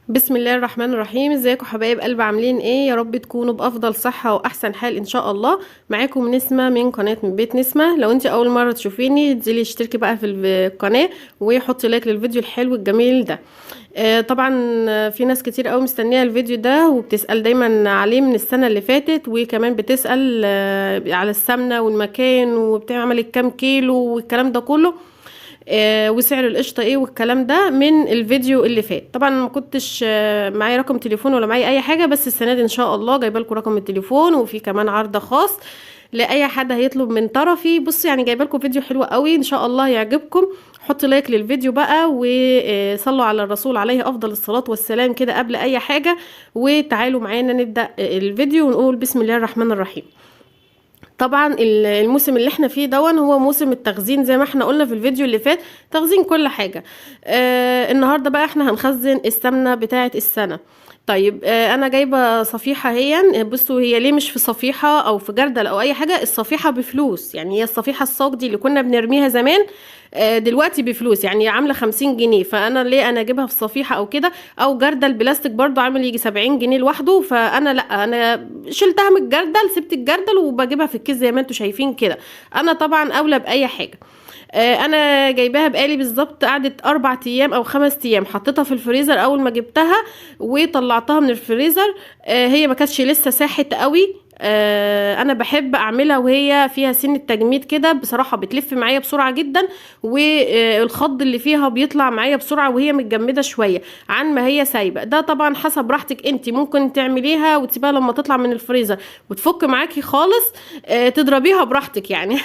بسم الله الرحمن الرحيم. ازيكم حبايب قلب؟ عاملين ايه؟ يا رب تكونوا بافضل صحة واحسن حال ان شاء الله. معاكم نسمة من قناة من بيت نسمة. لو انت اول مرة تشوفيني انزلي اشتركي بقى في القناة وحطي لايك للفيديو الحلو الجميل ده. طبعا في ناس كتير قوي مستنية الفيديو ده وبتسأل دايما عليه من السنة اللي فاتت، وكمان بتسأل على السمنة والمكان وبتعمل كام كيلو والكلام ده كله. وسعر القشطه ايه والكلام ده من الفيديو اللي فات. طبعا ما كنتش معايا رقم تليفون ولا معايا اي حاجه، بس السنه دي ان شاء الله جايبه لكم رقم التليفون، وفي كمان عرض خاص لاي حد هيطلب من طرفي. بص يعني جايبه لكم فيديو حلو قوي ان شاء الله يعجبكم. حطوا لايك للفيديو بقى وصلوا على الرسول عليه افضل الصلاه والسلام كده قبل اي حاجه، وتعالوا معانا نبدا الفيديو ونقول بسم الله الرحمن الرحيم. طبعا الموسم اللي احنا فيه دون هو موسم التخزين زي ما احنا قلنا في الفيديو اللي فات، تخزين كل حاجة. النهاردة بقى احنا هنخزن السمنة بتاعة السنة. طيب انا جايبه صفيحه هي. بصوا هي ليه مش في صفيحه او في جردل او اي حاجه، الصفيحه بفلوس. يعني هي الصفيحه الصاج دي اللي كنا بنرميها زمان دلوقتي بفلوس، يعني عامله 50 جنيه. فانا ليه انا اجيبها في صفيحه او كده، او جردل بلاستيك برضو عامل يجي 70 جنيه لوحده. فانا لا، انا شلتها من الجردل، سبت الجردل وبجيبها في الكيس زي ما انتم شايفين كده. انا طبعا اولى باي حاجه. انا جايباها بقالي بالظبط قعدت 4 ايام او 5 ايام. حطيتها في الفريزر اول ما جبتها وطلعتها من الفريزر. هي ما كانتش لسه ساحت قوي. انا بحب اعملها وهي فيها سن التجميد كده، بصراحة بتلف معايا بسرعة جدا، والخض اللي فيها بيطلع معايا بسرعة وهي متجمدة شوية عن ما هي سايبة. ده طبعا حسب راحتك، انت ممكن تعمليها وتسيبها لما تطلع من الفريزر وتفك معاكي خالص. تضربيها براحتك يعني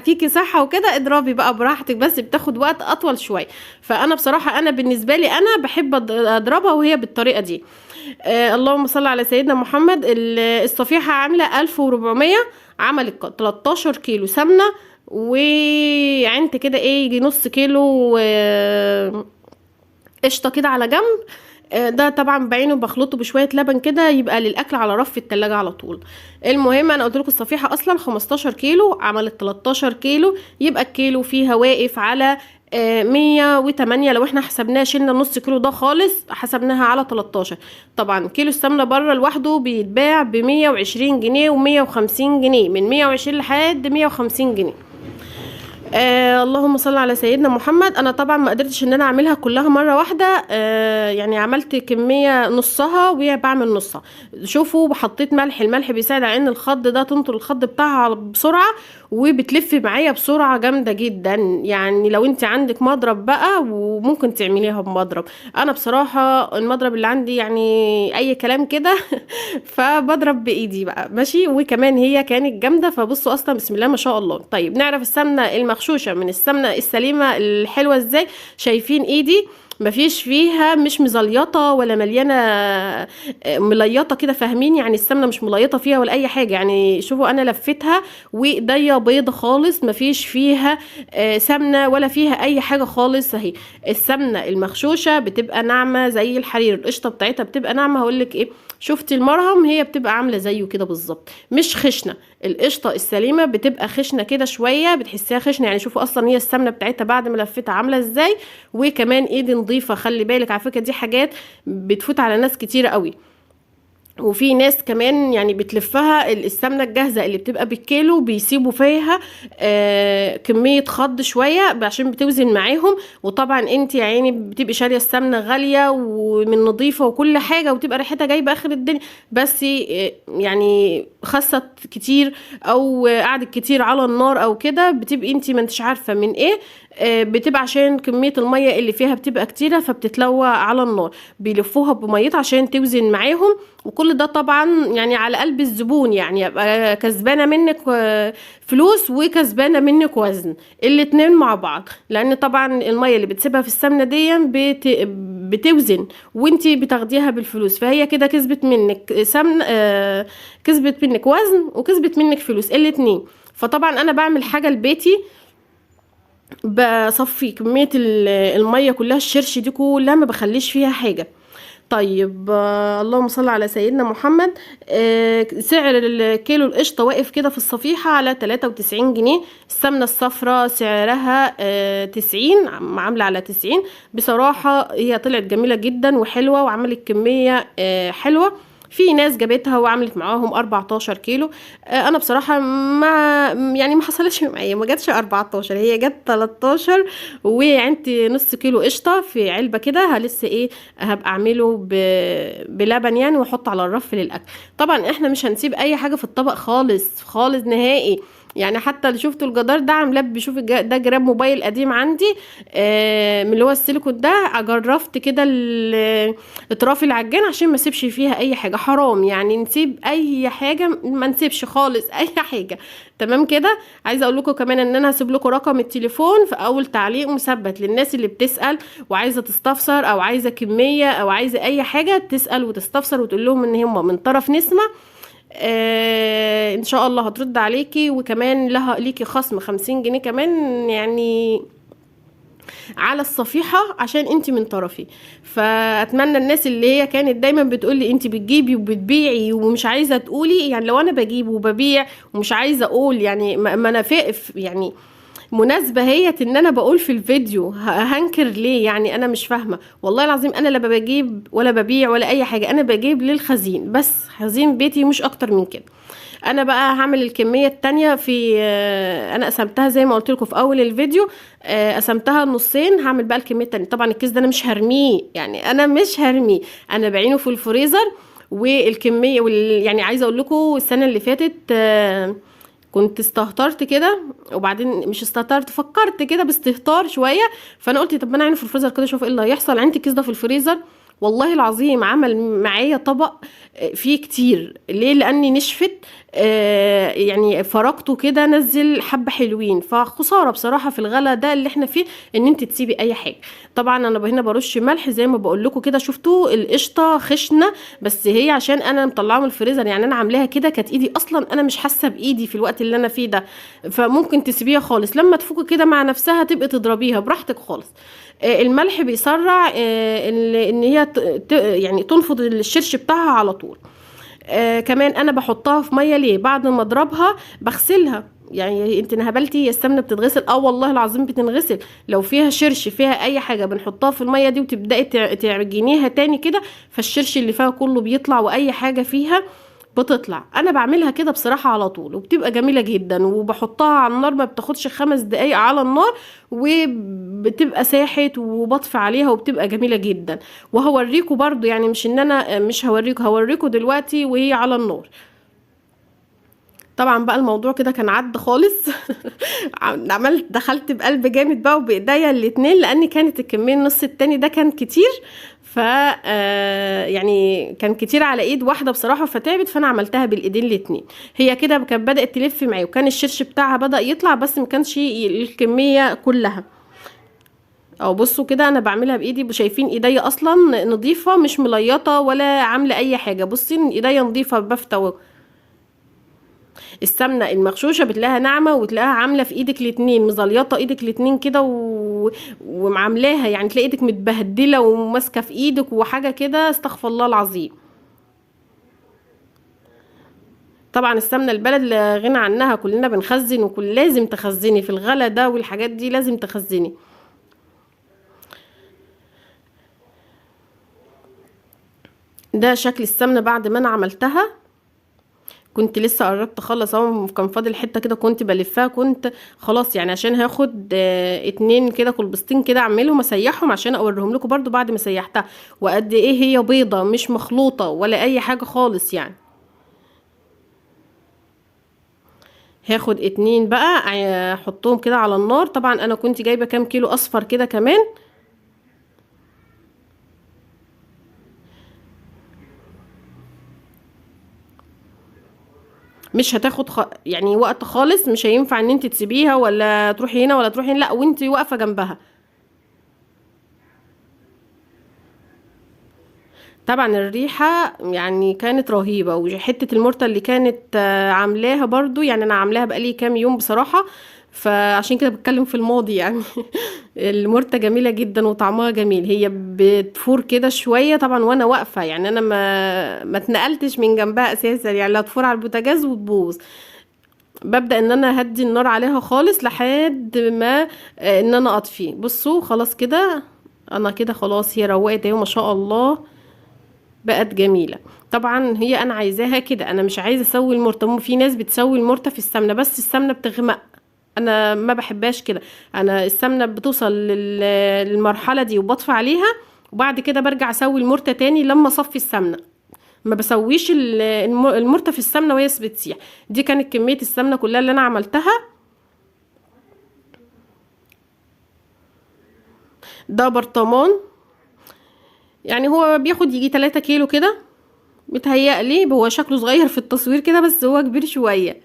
فيكي صحة وكده، اضربي بقى براحتك، بس بتاخد وقت اطول شوية. فانا بصراحة انا بالنسبة لي انا بحب اضربها وهي بالطريقة دي. اللهم صل على سيدنا محمد. الصفيحة عاملة 1400، عملت 13 كيلو سمنة، وعنت كده ايه يجي نص كيلو قشطة كده على جنب. ده طبعا بعينه بخلطه بشويه لبن كده يبقى للاكل على رف التلاجة على طول. المهم انا قلت لكم الصفيحه اصلا 15 كيلو، عملت 13 كيلو، يبقى الكيلو فيها واقف على 108. لو احنا حسبناه شلنا نص كيلو ده خالص حسبناها على 13. طبعا كيلو السمنه بره لوحده بيتباع ب 120 جنيه و150 جنيه، من 120 لحد 150 جنيه. اللهم صل على سيدنا محمد. انا طبعا ما قدرتش ان انا اعملها كلها مره واحده. يعني عملت كميه نصها وهي بعمل نصها. شوفوا حطيت ملح، الملح بيساعد على ان الخض ده تنطر الخض بتاعها بسرعه، وبتلف معايا بسرعه جامده جدا. يعني لو انت عندك مضرب بقى وممكن تعمليها بمضرب. انا بصراحه المضرب اللي عندي يعني اي كلام كده فبضرب بايدي بقى ماشي. وكمان هي كانت جامده، فبصوا اصلا بسم الله ما شاء الله. طيب نعرف السمنه المغشوشه من السمنه السليمه الحلوه ازاي؟ شايفين ايدي مفيش فيها مش مزليطه ولا مليانه مليطه كده، فاهمين؟ يعني السمنه مش مليطه فيها ولا اي حاجه. يعني شوفوا انا لفتها وايديا بيضه خالص، مفيش فيها سمنه ولا فيها اي حاجه خالص اهي. السمنه المغشوشه بتبقى ناعمه زي الحرير، القشطه بتاعتها بتبقى ناعمه. هقول لك ايه، شفتي المرهم؟ هي بتبقى عامله زيه كده بالظبط، مش خشنه. القشطه السليمه بتبقى خشنه كده شويه، بتحسيها خشنه. يعني شوفوا اصلا هي السمنه بتاعتها بعد ما لفتها عامله ازاي. وكمان ايدي نظيفه، خلي بالك على فكره دي حاجات بتفوت على ناس كتيره قوي. وفي ناس كمان يعني بتلفها السمنه الجاهزه اللي بتبقى بالكيلو بيسيبوا فيها كميه خض شويه عشان بتوزن معاهم. وطبعا انت يا عيني بتبقي شاريه السمنه غاليه ومن نظيفه وكل حاجه، وتبقى ريحتها جايبه اخر الدنيا، بس يعني خست كتير او قعدت كتير على النار او كده، بتبقي انت ما انتش عارفه من ايه. بتبقى عشان كميه الميه اللي فيها بتبقى كتيره فبتتلوى على النار. بيلفوها بميتها عشان توزن معاهم. وكل ده طبعا يعني على قلب الزبون، يعني ابقى كسبانه منك فلوس وكسبانه منك وزن، الاتنين مع بعض. لان طبعا الميه اللي بتسيبها في السمنه دي بتوزن، وانتي بتاخديها بالفلوس، فهي كده كسبت منك سمن كسبت منك وزن وكسبت منك فلوس الاتنين. فطبعا انا بعمل حاجه لبيتي بصفي كمية المية كلها، الشرش دي كلها ما بخليش فيها حاجة. طيب اللهم صل على سيدنا محمد. سعر الكيلو القشطة واقف كده في الصفيحة على 93 جنيه. السمنة الصفراء سعرها 90، عاملة على 90. بصراحة هي طلعت جميلة جدا وحلوة، وعملت كمية حلوة. في ناس جابتها وعملت معاهم 14 كيلو. انا بصراحة ما يعني ما حصلش معايا، ما جاتش 14، هي جت 13. وعندي نص كيلو قشطة في علبة كده، لسه ايه هبقى اعمله بلبن يعني، واحط على الرف للاكل. طبعا احنا مش هنسيب اي حاجة في الطبق خالص خالص نهائي. يعني حتى اللي شفتوا الجدار ده عاملاه، بشوف ده جراب موبايل قديم عندي من اللي هو السيليكون ده. جرفت كده اطراف العجان عشان ما اسيبش فيها اي حاجه، حرام يعني نسيب اي حاجه، ما نسيبش خالص اي حاجه. تمام كده. عايزه اقول لكم كمان ان انا هسيب لكم رقم التليفون في اول تعليق مثبت للناس اللي بتسال وعايزه تستفسر، او عايزه كميه، او عايزه اي حاجه، تسال وتستفسر وتقول لهم ان هم من طرف نسمه. ان شاء الله هترد عليكي، وكمان لها ليكي خصم 50 جنيه كمان يعني على الصفيحة، عشان انت من طرفي. فاتمنى الناس اللي هي كانت دايما بتقولي انت بتجيبي وبتبيعي ومش عايزة تقولي، يعني لو انا بجيب وببيع ومش عايزة اقول، يعني ما انا يعني مناسبة هي ان انا بقول في الفيديو، هنكر ليه؟ يعني انا مش فاهمة والله العظيم. انا لا بجيب ولا ببيع ولا اي حاجة، انا بجيب للخزين بس، خزين بيتي مش اكتر من كده. انا بقى هعمل الكميه التانية في انا قسمتها زي ما قلت لكم في اول الفيديو. قسمتها نصين. هعمل بقى الكميه التانية. طبعا الكيس ده انا مش هرميه، يعني انا مش هرميه، انا بعينه في الفريزر. والكميه يعني عايزه اقول لكم السنه اللي فاتت كنت استهترت كده، وبعدين مش استهترت، فكرت كده باستهتار شويه. فانا قلت طب ما انا عينه في الفريزر كده اشوف ايه اللي هيحصل. عندي الكيس ده في الفريزر، والله العظيم عمل معايا طبق فيه كتير. ليه؟ لاني نشفت يعني فرقته كده، نزل حبة حلوين. فخسارة بصراحة في الغلا ده اللي احنا فيه ان انت تسيبي اي حاجة. طبعا انا هنا برش ملح زي ما بقول لكم كده. شفتوا القشطة خشنة، بس هي عشان انا مطلعه من الفريزر، يعني انا عاملاها كده كانت ايدي اصلا انا مش حاسة بايدي في الوقت اللي انا فيه ده. فممكن تسيبيها خالص، لما تفوقي كده مع نفسها تبقي تضربيها براحتك خالص. الملح بيسرع ان هي يعني تنفض الشرش بتاعها على طول. كمان انا بحطها في ميه. ليه؟ بعد ما اضربها بغسلها. يعني انت نهبلتي؟ هي السمنه بتتغسل؟ والله العظيم بتنغسل. لو فيها شرش فيها اي حاجه بنحطها في الميه دي، وتبداي تعجنيها تاني كده، فالشرش اللي فيها كله بيطلع، واي حاجه فيها بتطلع. انا بعملها كده بصراحة على طول، وبتبقى جميلة جدا. وبحطها على النار، ما بتاخدش 5 دقايق على النار، وبتبقى ساحت، وبطفي عليها، وبتبقى جميلة جدا. وهوريكم برضو، يعني مش ان انا مش هوريكم دلوقتي وهي على النار. طبعا بقى الموضوع كده كان عد خالص. عملت دخلت بقلب جامد بقى وبايديا الاتنين، لان كانت الكميه النص التاني ده كان كتير. ف يعني كان كتير على ايد واحده بصراحه، فتعبت. فانا عملتها بالايدين الاتنين. هي كده كانت بدات تلف معايا، وكان الشرش بتاعها بدا يطلع، بس ما كانش الكميه كلها. او بصوا كده انا بعملها بايدي، شايفين ايديا اصلا نظيفه، مش مليطه ولا عامله اي حاجه. بصي ايديا نظيفه بفتة. السمنه المغشوشه بتلاقيها ناعمه، وتلاقيها عامله في ايدك الاتنين، مزليطه ايدك الاتنين كده ومعاملاها، يعني تلاقي ايدك متبهدله وماسكه في ايدك وحاجه كده، استغفر الله العظيم. طبعا السمنه البلد لا غنى عنها، كلنا بنخزن، وكل لازم تخزني في الغلا ده والحاجات دي، لازم تخزني. ده شكل السمنه بعد ما انا عملتها. كنت لسه قربت اخلص اهو، كان فاضل حته كده كنت بلفها، كنت خلاص يعني عشان هاخد 2 كده كلبستين كده اعملهم اسيحهم عشان اوريهم لكم برضو بعد ما سيحتها، وقد ايه هي بيضه مش مخلوطه ولا اي حاجه خالص يعني. هاخد 2 بقى احطهم كده على النار. طبعا انا كنت جايبه كام كيلو اصفر كده كمان. مش هتاخد يعني وقت خالص، مش هينفع ان انت تسيبيها ولا تروحي هنا ولا تروحي هنا، لا، وانت واقفه جنبها. طبعا الريحة يعني كانت رهيبة، وحتة المرتة اللي كانت عاملاها برضو، يعني انا عاملاها بقالي كام يوم بصراحة. فعشان كده بتكلم في الماضي يعني. المرتة جميلة جدا وطعمها جميل، هي بتفور كده شوية طبعا وانا واقفة، يعني انا ما اتنقلتش من جنبها اساسا، يعني لا تفور على البوتاجاز وتبوظ. ببدأ ان انا هدي النار عليها خالص لحد ما ان انا اطفي. بصوا خلاص كده، انا كده خلاص هي روقت اهي ما شاء الله، بقت جميلة. طبعا هي انا عايزاها كده، انا مش عايزة اسوي المرتة. في ناس بتسوي المرتة في السمنة بس السمنة بتغمق، انا ما بحبهاش كده. انا السمنة بتوصل للمرحلة دي وبطفي عليها، وبعد كده برجع اسوي المرتة تاني لما اصفي السمنة. ما بسويش المرتة في السمنة وهي بتسيح. دي كانت كمية السمنة كلها اللي انا عملتها. ده برطمان، يعني هو بياخد يجي 3 كيلو كده، متهيألي هو شكله صغير في التصوير كده بس هو كبير شوية.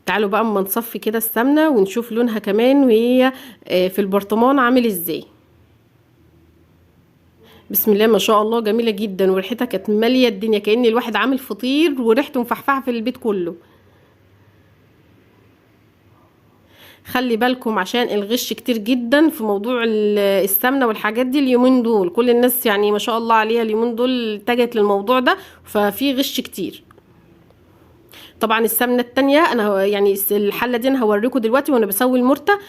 تعالوا بقى اما نصفي كده السمنة ونشوف لونها كمان وهي في البرطمان عامل ازاي. بسم الله ما شاء الله، جميلة جدا وريحتها كانت مالية الدنيا، كأن الواحد عامل فطير وريحته مفحفحة في البيت كله. خلي بالكم عشان الغش كتير جدا في موضوع السمنة والحاجات دي اليومين دول، كل الناس يعني ما شاء الله عليها اليومين دول اتجهت للموضوع ده، ففي غش كتير. طبعا السمنه التانية انا يعني الحله دي انا هوريكم دلوقتي وانا بسوي المرته.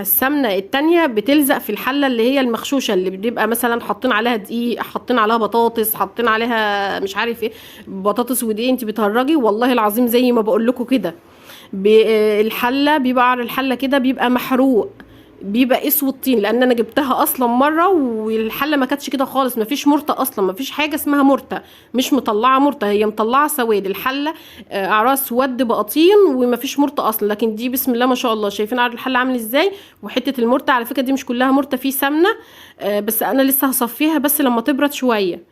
السمنه التانية بتلزق في الحله اللي هي المغشوشه، اللي بيبقى مثلا حاطين عليها دقيق، حاطين عليها بطاطس، حاطين عليها مش عارف ايه، بطاطس ودقيق. انت بتهرجي والله العظيم زي ما بقول لكم كده. الحله بيبقى عر الحله كده بيبقى محروق، بيبقى اسود طين، لان انا جبتها اصلا مره والحله ما كانتش كده خالص، ما فيش مرته اصلا، ما فيش حاجه اسمها مرته، مش مطلعه مرته، هي مطلعه سواد الحله. اعراس سود بقى طين وما فيش مرته اصلا. لكن دي بسم الله ما شاء الله، شايفين عرض الحله عامل ازاي. وحته المرته على فكره دي مش كلها مرته، فيه سمنه بس انا لسه هصفيها بس لما تبرد شويه.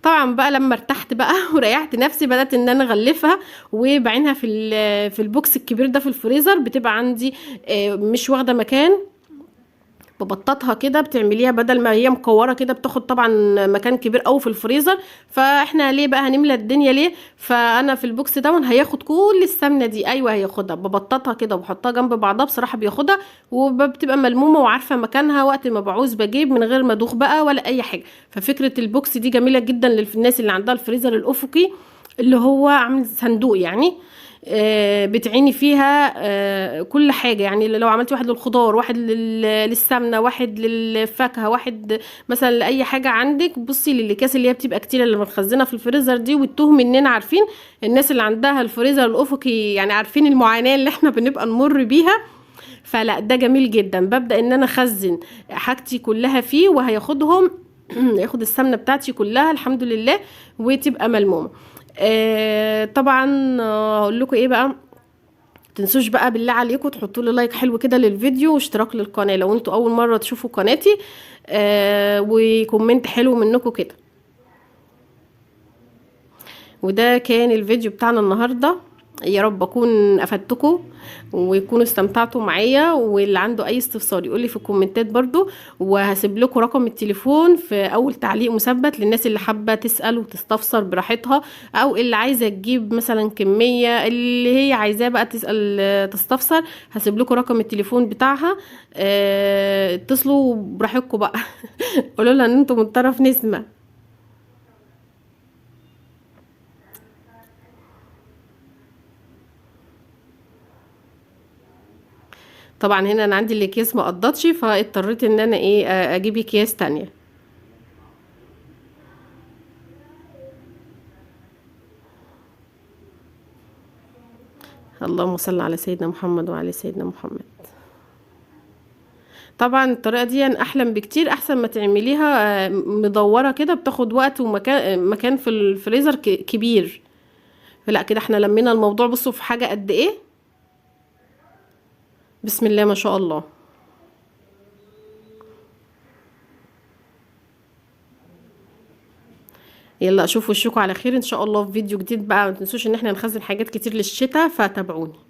طبعا بقى لما ارتحت بقى وريحت نفسي بدأت ان انا اغلفها وبعينها في البوكس الكبير ده في الفريزر، بتبقى عندي مش واخده مكان. ببططها كده، بتعمليها بدل ما هي مكوره كده بتاخد طبعا مكان كبير قوي في الفريزر، فاحنا ليه بقى هنملى الدنيا ليه؟ فانا في البوكس ده هياخد كل السمنه دي، ايوه هياخدها. ببططها كده وبحطها جنب بعضها، بصراحه بياخدها وبتبقى ملمومه وعارفه مكانها، وقت ما بعوز بجيب من غير ما ادوخ بقى ولا اي حاجه. ففكره البوكس دي جميله جدا للناس اللي عندها الفريزر الافقي اللي هو عامل صندوق يعني. بتعيني فيها كل حاجة، يعني لو عملتي واحد للخضار، واحد للسمنة، واحد للفاكهة، واحد مثلا لأي حاجة عندك. بصي للأكياس اللي هي بتبقى كتير اللي متخزنة في الفريزر دي وتوه مننا، عارفين الناس اللي عندها الفريزر الأفقي يعني عارفين المعاناة اللي احنا بنبقى نمر بيها. فلا ده جميل جدا، ببدأ ان انا اخزن حاجتي كلها فيه وهياخدهم ياخد السمنة بتاعتي كلها الحمد لله وتبقى ملمومة. طبعا اقول لكم ايه بقى، تنسوش بقى بالله عليكم تحطوا لي لايك حلو كده للفيديو واشتراك للقناه لو انتوا اول مره تشوفوا قناتي، وكومنت حلو منكم كده. وده كان الفيديو بتاعنا النهارده، يا رب اكون افدتكم ويكونوا استمتعتوا معايا. واللي عنده اي استفسار يقول لي في الكومنتات برضو، وهسيب لكم رقم التليفون في اول تعليق مثبت للناس اللي حابه تسال وتستفسر براحتها، او اللي عايزه تجيب مثلا كميه اللي هي عايزاه بقى تسال تستفسر. هسيب لكم رقم التليفون بتاعها، اتصلوا براحتكم بقى قولوا لها ان انتم من طرف نسمه. طبعا هنا انا عندي الاكياس ما قضتش، فاضطريت ان انا ايه اجيب اكياس تانية. اللهم صل على سيدنا محمد وعلى سيدنا محمد. طبعا الطريقه دي احلى بكتير، احسن ما تعمليها مدوره كده، بتاخد وقت ومكان في الفريزر كبير. فلا كده احنا لمينا الموضوع. بصوا في حاجه قد ايه، بسم الله ما شاء الله. يلا اشوف وشكم على خير ان شاء الله في فيديو جديد بقى. ما تنسوش ان احنا نخزن حاجات كتير للشتاء، فتابعوني.